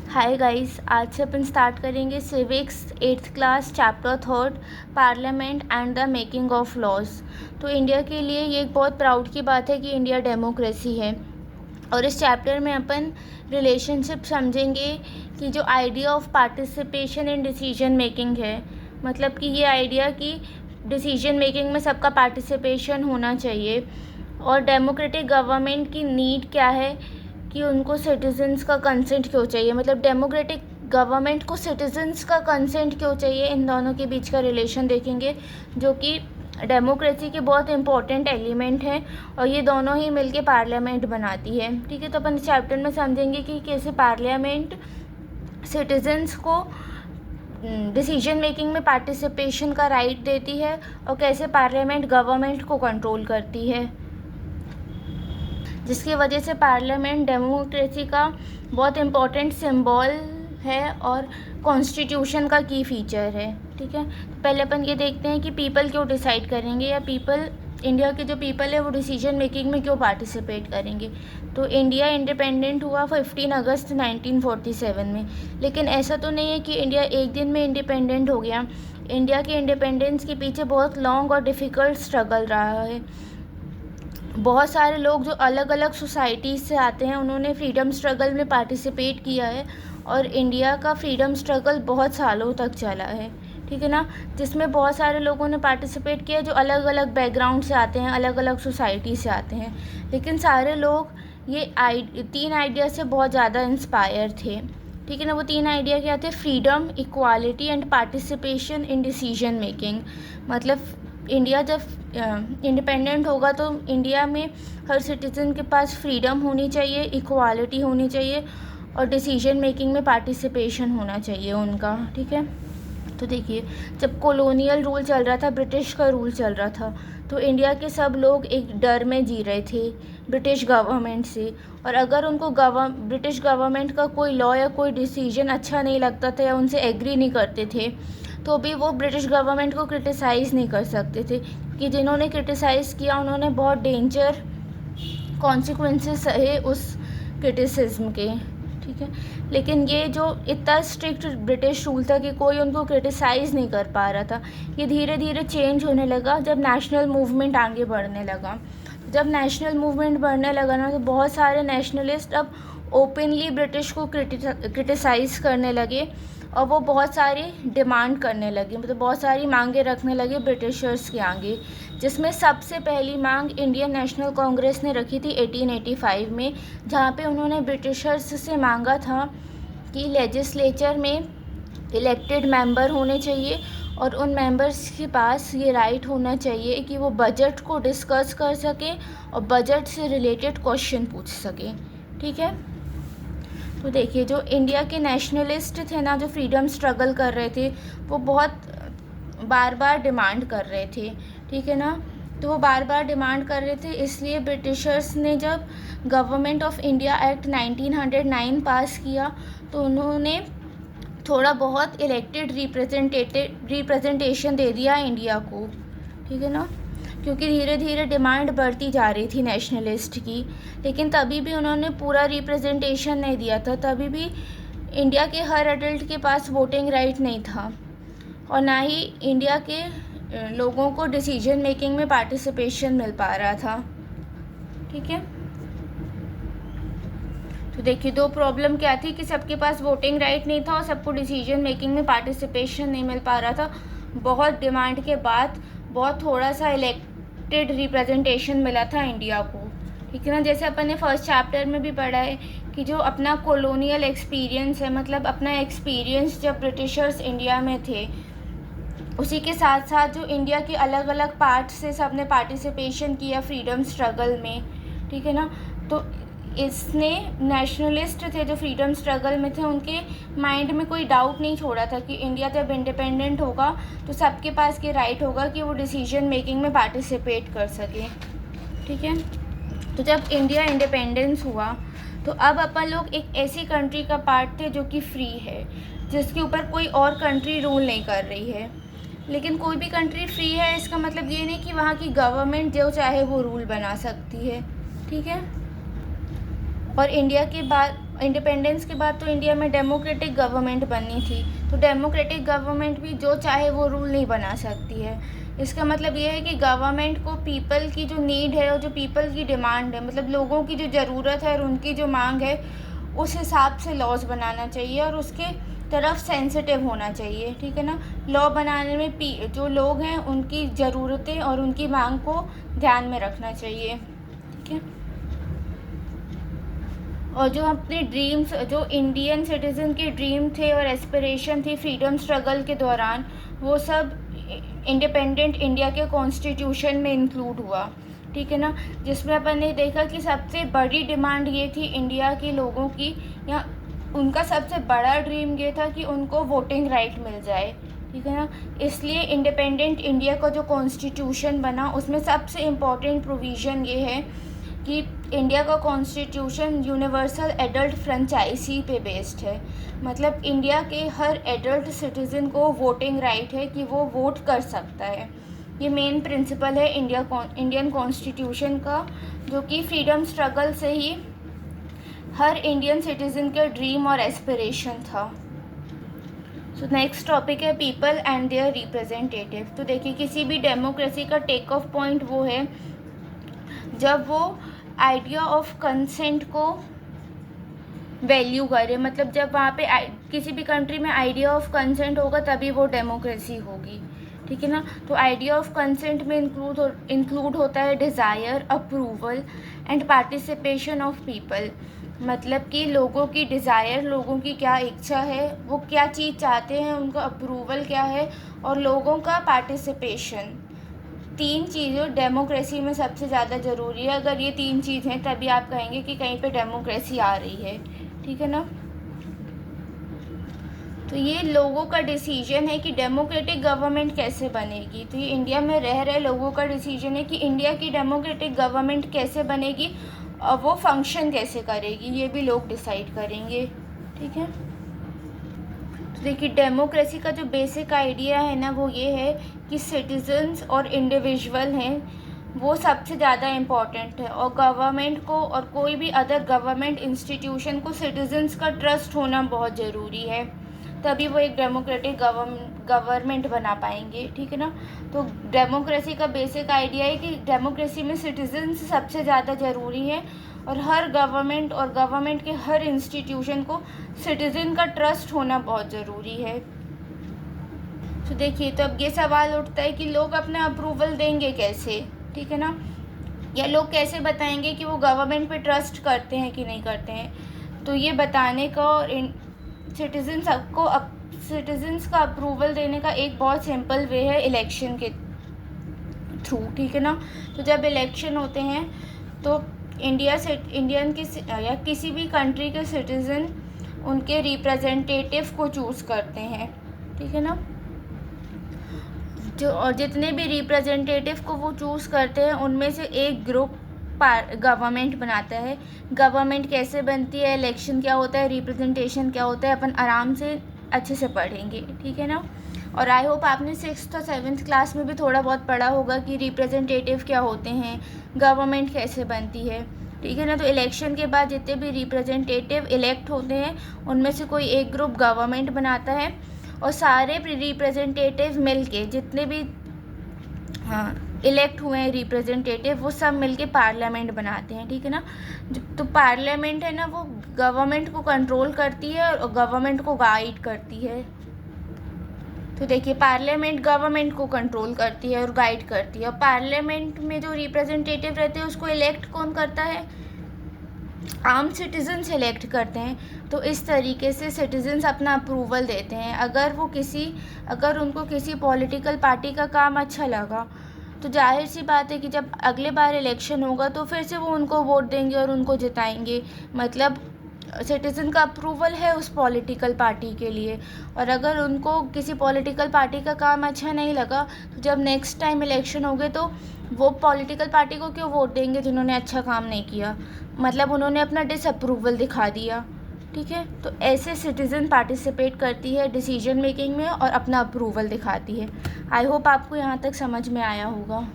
हाय guys, आज से अपन स्टार्ट करेंगे civics 8th class chapter 3 parliament and the making of laws. तो इंडिया के लिए ये एक बहुत प्राउड की बात है कि इंडिया डेमोक्रेसी है। और इस चैप्टर में अपन रिलेशनशिप समझेंगे कि जो idea of participation in decision making है, मतलब कि ये आइडिया कि डिसीजन मेकिंग में सबका पार्टिसिपेशन होना चाहिए। और डेमोक्रेटिक गवर्नमेंट की नीड क्या है कि उनको सिटीजन्स का कंसेंट क्यों चाहिए, मतलब डेमोक्रेटिक गवर्नमेंट को सिटीजन्स का कंसेंट क्यों चाहिए, इन दोनों के बीच का रिलेशन देखेंगे जो कि डेमोक्रेसी के बहुत इंपॉर्टेंट एलिमेंट हैं और ये दोनों ही मिलके पार्लियामेंट बनाती है। ठीक है, तो अपन इस चैप्टर में समझेंगे कि कैसे पार्लियामेंट सिटीजन्स को डिसीजन मेकिंग में पार्टिसिपेशन का राइट देती है और कैसे पार्लियामेंट गवर्नमेंट को कंट्रोल करती है, जिसकी वजह से पार्लियामेंट डेमोक्रेसी का बहुत इम्पोर्टेंट सिंबल है और कॉन्स्टिट्यूशन का की फीचर है। ठीक है, तो पहले अपन ये देखते हैं कि पीपल क्यों डिसाइड करेंगे या पीपल, इंडिया के जो पीपल है वो डिसीजन मेकिंग में क्यों पार्टिसिपेट करेंगे। तो इंडिया इंडिपेंडेंट हुआ 15 अगस्त 1947 में, लेकिन ऐसा तो नहीं है कि इंडिया एक दिन में इंडिपेंडेंट हो गया। इंडिया के इंडिपेंडेंस के पीछे बहुत लॉन्ग और डिफ़िकल्ट स्ट्रगल रहा है। बहुत सारे लोग जो अलग अलग सोसाइटीज़ से आते हैं उन्होंने फ्रीडम स्ट्रगल में पार्टिसिपेट किया है और इंडिया का फ्रीडम स्ट्रगल बहुत सालों तक चला है। ठीक है ना, जिसमें बहुत सारे लोगों ने पार्टिसिपेट किया जो अलग अलग बैकग्राउंड से आते हैं, अलग अलग सोसाइटी से आते हैं, लेकिन सारे लोग ये तीन आइडिया से बहुत ज़्यादा इंस्पायर थे। ठीक है ना, वो तीन आइडिया क्या थे? Freedom, equality and participation in decision making. मतलब इंडिया जब इंडिपेंडेंट होगा तो इंडिया में हर सिटीज़न के पास फ्रीडम होनी चाहिए, इक्वालिटी होनी चाहिए और डिसीजन मेकिंग में पार्टिसिपेशन होना चाहिए उनका। ठीक है, तो देखिए, जब कॉलोनियल रूल चल रहा था, ब्रिटिश का रूल चल रहा था, तो इंडिया के सब लोग एक डर में जी रहे थे ब्रिटिश गवर्नमेंट से। और अगर उनको ब्रिटिश गवर्नमेंट का कोई लॉ या कोई डिसीजन अच्छा नहीं लगता था या उनसे एग्री नहीं करते थे तो भी वो ब्रिटिश गवर्नमेंट को क्रिटिसाइज़ नहीं कर सकते थे, कि जिन्होंने क्रिटिसाइज़ किया उन्होंने बहुत डेंजर कॉन्सिक्वेंसेस सहे उस क्रिटिसिज्म के। ठीक है, लेकिन ये जो इतना स्ट्रिक्ट ब्रिटिश रूल था कि कोई उनको क्रिटिसाइज़ नहीं कर पा रहा था, ये धीरे धीरे चेंज होने लगा जब नेशनल मूवमेंट आगे बढ़ने लगा। जब नेशनल मूवमेंट बढ़ने लगा ना, तो बहुत सारे नेशनलिस्ट अब ओपनली ब्रिटिश को क्रिटिसाइज़ करने लगे और वो बहुत सारी डिमांड करने लगे, मतलब बहुत सारी मांगे रखने लगे ब्रिटिशर्स के आगे, जिसमें सबसे पहली मांग इंडियन नेशनल कांग्रेस ने रखी थी 1885 में, जहाँ पे उन्होंने ब्रिटिशर्स से मांगा था कि लेजिस्लेचर में इलेक्टेड मेंबर होने चाहिए और उन मेंबर्स के पास ये राइट होना चाहिए कि वो बजट को डिस्कस कर सकें और बजट से रिलेटेड क्वेश्चन पूछ सकें। ठीक है, तो देखिए, जो इंडिया के नेशनलिस्ट थे ना, जो फ्रीडम स्ट्रगल कर रहे थे, वो बहुत बार बार डिमांड कर रहे थे। ठीक है ना, तो वो बार बार डिमांड कर रहे थे, इसलिए ब्रिटिशर्स ने जब गवर्नमेंट ऑफ इंडिया एक्ट 1909 पास किया तो उन्होंने थोड़ा बहुत इलेक्टेड रिप्रेजेंटेशन दे दिया इंडिया को। ठीक है ना, क्योंकि धीरे धीरे डिमांड बढ़ती जा रही थी नेशनलिस्ट की, लेकिन तभी भी उन्होंने पूरा रिप्रेजेंटेशन नहीं दिया था। तभी भी इंडिया के हर एडल्ट के पास वोटिंग राइट नहीं था और ना ही इंडिया के लोगों को डिसीजन मेकिंग में पार्टिसिपेशन मिल पा रहा था। ठीक है, तो देखिए, दो प्रॉब्लम क्या थी कि सबके पास वोटिंग राइट नहीं था और सबको डिसीजन मेकिंग में पार्टिसिपेशन नहीं मिल पा रहा था। बहुत डिमांड के बाद बहुत थोड़ा सा इलेक्टेड रिप्रेजेंटेशन मिला था इंडिया को। ठीक है ना, जैसे अपन ने फर्स्ट चैप्टर में भी पढ़ा है कि जो अपना कॉलोनियल एक्सपीरियंस है, मतलब अपना एक्सपीरियंस जब ब्रिटिशर्स इंडिया में थे, उसी के साथ साथ जो इंडिया के अलग अलग पार्ट से सबने पार्टिसिपेशन किया फ्रीडम स्ट्रगल में। ठीक है ना, तो इसने नेशनलिस्ट थे जो फ्रीडम स्ट्रगल में थे, उनके माइंड में कोई डाउट नहीं छोड़ा था कि इंडिया जब इंडिपेंडेंट होगा तो सबके पास ये राइट होगा कि वो डिसीजन मेकिंग में पार्टिसिपेट कर सके। ठीक है, तो जब इंडिया इंडिपेंडेंस हुआ तो अब अपन लोग एक ऐसी कंट्री का पार्ट थे जो कि फ्री है, जिसके ऊपर कोई और कंट्री रूल नहीं कर रही है। लेकिन कोई भी कंट्री फ्री है इसका मतलब ये नहीं कि वहाँ की गवर्नमेंट जो चाहे वो रूल बना सकती है। ठीक है, और इंडिया के बाद इंडिपेंडेंस के बाद तो इंडिया में डेमोक्रेटिक गवर्नमेंट बननी थी, तो डेमोक्रेटिक गवर्नमेंट भी जो चाहे वो रूल नहीं बना सकती है। इसका मतलब ये है कि गवर्नमेंट को पीपल की जो नीड है और जो पीपल की डिमांड है, मतलब लोगों की जो ज़रूरत है और उनकी जो मांग है, उस हिसाब से लॉज बनाना चाहिए और उसके तरफ सेंसिटिव होना चाहिए, ठीक है ना। लॉ बनाने में जो लोग हैं उनकी ज़रूरतें और उनकी मांग को ध्यान में रखना चाहिए, ठीक है। और जो अपने ड्रीम्स, जो इंडियन सिटीज़न के ड्रीम थे और एस्पिरेशन थी फ्रीडम स्ट्रगल के दौरान, वो सब इंडिपेंडेंट इंडिया के कॉन्स्टिट्यूशन में इंक्लूड हुआ, ठीक है ना। जिसमें अपन ने देखा कि सबसे बड़ी डिमांड ये थी इंडिया के लोगों की, या उनका सबसे बड़ा ड्रीम ये था कि उनको वोटिंग राइट मिल जाए, ठीक है ना। इसलिए इंडिपेंडेंट इंडिया का जो कॉन्स्टिट्यूशन बना, उसमें सबसे इम्पॉर्टेंट प्रोविज़न ये है कि इंडिया का कॉन्स्टिट्यूशन यूनिवर्सल एडल्ट फ्रेंचाइजी पे बेस्ड है। मतलब इंडिया के हर एडल्ट सिटीज़न को वोटिंग राइट है कि वो वोट कर सकता है। ये मेन प्रिंसिपल है इंडियन कॉन्स्टिट्यूशन का, जो कि फ्रीडम स्ट्रगल से ही हर इंडियन सिटीज़न का ड्रीम और एस्पिरेशन था। सो नेक्स्ट टॉपिक है पीपल एंड देयर रिप्रेजेंटेटिव। तो देखिए, किसी भी डेमोक्रेसी का टेक ऑफ पॉइंट वो है जब वो आइडिया ऑफ कंसेंट को वैल्यू करे। मतलब जब वहाँ पे किसी भी कंट्री में आइडिया ऑफ कंसेंट होगा तभी वो डेमोक्रेसी होगी, ठीक है ना। तो आइडिया ऑफ कंसेंट में इंक्लूड होता है desire, approval and participation of people. मतलब कि लोगों की डिज़ायर, लोगों की क्या इच्छा है, वो क्या चीज़ चाहते हैं, उनका अप्रूवल क्या है, और लोगों का पार्टिसिपेशन। 3 चीज़ें डेमोक्रेसी में सबसे ज़्यादा ज़रूरी है। अगर ये 3 चीज़ हैं तभी आप कहेंगे कि कहीं पे डेमोक्रेसी आ रही है, ठीक है ना। तो ये लोगों का डिसीजन है कि डेमोक्रेटिक गवर्नमेंट कैसे बनेगी। तो ये इंडिया में रह रहे लोगों का डिसीजन है कि इंडिया की डेमोक्रेटिक गवर्नमेंट कैसे बनेगी और वो फंक्शन कैसे करेगी, ये भी लोग डिसाइड करेंगे, ठीक है। तो देखिए, डेमोक्रेसी का जो बेसिक आइडिया है ना, वो ये है कि सिटीजन्स और इंडिविजुअल हैं वो सबसे ज़्यादा इम्पॉर्टेंट है, और गवर्नमेंट को और कोई भी अदर गवर्नमेंट इंस्टीट्यूशन को सिटीजन्स का ट्रस्ट होना बहुत ज़रूरी है, तभी वो एक डेमोक्रेटिक गवर्नमेंट बना पाएंगे, ठीक है ना। तो डेमोक्रेसी का बेसिक आइडिया है कि डेमोक्रेसी में सिटीजन्स सबसे ज़्यादा ज़रूरी है, और हर गवर्नमेंट और गवर्नमेंट के हर इंस्टीट्यूशन को सिटीज़न का ट्रस्ट होना बहुत ज़रूरी है। तो देखिए, तो अब ये सवाल उठता है कि लोग अपना अप्रूवल देंगे कैसे, ठीक है ना, या लोग कैसे बताएंगे कि वो गवर्नमेंट पे ट्रस्ट करते हैं कि नहीं करते हैं। तो ये बताने का और सिटीजन्स का अप्रूवल देने का एक बहुत सिंपल वे है इलेक्शन के थ्रू, ठीक है ना। तो जब इलेक्शन होते हैं तो इंडियन के या किसी भी कंट्री के सिटीज़न उनके रिप्रेजेंटेटिव को चूज़ करते हैं, ठीक है ना। और जितने भी रिप्रेजेंटेटिव को वो चूज़ करते हैं उनमें से एक ग्रुप गवर्नमेंट बनाता है। गवर्नमेंट कैसे बनती है, इलेक्शन क्या होता है, रिप्रेजेंटेशन क्या होता है, अपन आराम से अच्छे से पढ़ेंगे, ठीक है ना। और आई होप आपने 6th और 7th क्लास में भी थोड़ा बहुत पढ़ा होगा कि रिप्रेजेंटेटिव क्या होते हैं, गवर्नमेंट कैसे बनती है, ठीक है ना। तो इलेक्शन के बाद जितने भी रिप्रेजेंटेटिव इलेक्ट होते हैं उनमें से कोई एक ग्रुप गवर्नमेंट बनाता है, और सारे रिप्रेजेंटेटिव मिलके, जितने भी इलेक्ट हुए हैं रिप्रेजेंटेटिव, वो सब मिलके पार्लियामेंट बनाते हैं, ठीक है ना। तो पार्लियामेंट है ना, वो गवर्नमेंट को कंट्रोल करती है और गवर्नमेंट को गाइड करती है। तो देखिए, पार्लियामेंट गवर्नमेंट को कंट्रोल करती है और गाइड करती है, और पार्लियामेंट में जो रिप्रेजेंटेटिव रहते हैं उसको इलेक्ट कौन करता है, आम सिटीजन सेलेक्ट करते हैं। तो इस तरीके से सिटीजन्स अपना अप्रूवल देते हैं। अगर उनको किसी पॉलिटिकल पार्टी का काम अच्छा लगा तो जाहिर सी बात है कि जब अगले बार इलेक्शन होगा तो फिर से वो उनको वोट देंगे और उनको जिताएंगे। मतलब सिटीज़न का अप्रूवल है उस पॉलिटिकल पार्टी के लिए। और अगर उनको किसी पॉलिटिकल पार्टी का काम अच्छा नहीं लगा तो जब नेक्स्ट टाइम इलेक्शन होंगे तो वो पॉलिटिकल पार्टी को क्यों वोट देंगे जिन्होंने अच्छा काम नहीं किया, मतलब उन्होंने अपना डिसअप्रूवल दिखा दिया, ठीक है। तो ऐसे सिटीज़न पार्टिसिपेट करती है डिसीजन मेकिंग में और अपना अप्रूवल दिखाती है। आई होप आपको यहाँ तक समझ में आया होगा।